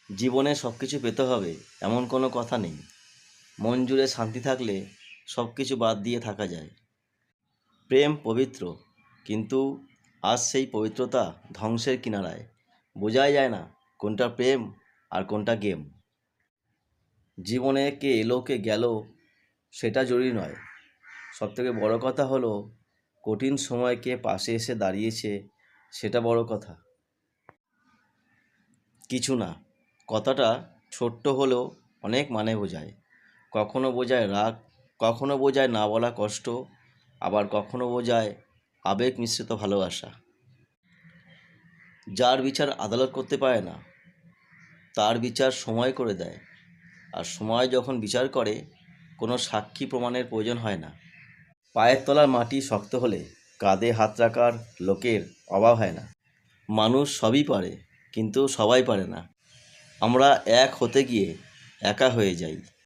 জীবনে সব কিছু পেতে হবে এমন কোনো কথা নেই। মন জুড়ে শান্তি থাকলে সব কিছু বাদ দিয়ে থাকা যায়। প্রেম পবিত্র, কিন্তু আজ সেই পবিত্রতা ধ্বংসের কিনারায়। বোঝাই যায় না কোনটা প্রেম আর কোনটা গেম। জীবনে কে এলো কে গেল সেটা জরুরি নয়, সবথেকে বড় কথা হলো কঠিন সময় কে পাশে এসে দাঁড়িয়েছে সেটা বড় কথা। কিছু না কথাটা ছোট্ট হলেও অনেক মানে বোঝায়। কখনো বোঝায় রাগ, কখনো বোঝায় না বলা কষ্ট, আবার কখনো বোঝায় আবেগ মিশ্রিত ভালোবাসা। যার বিচার আদালত করতে পারে না, তার বিচার সময় করে দেয়। আর সময় যখন বিচার করে, কোনো সাক্ষী প্রমাণের প্রয়োজন হয় না। পায়ের তলার মাটি শক্ত হলে কাঁধে হাত রাখার লোকের অভাব হয় না। মানুষ সবই পারে, কিন্তু সবাই পারে না। আমরা এক হতে গিয়ে একা হয়ে যাই।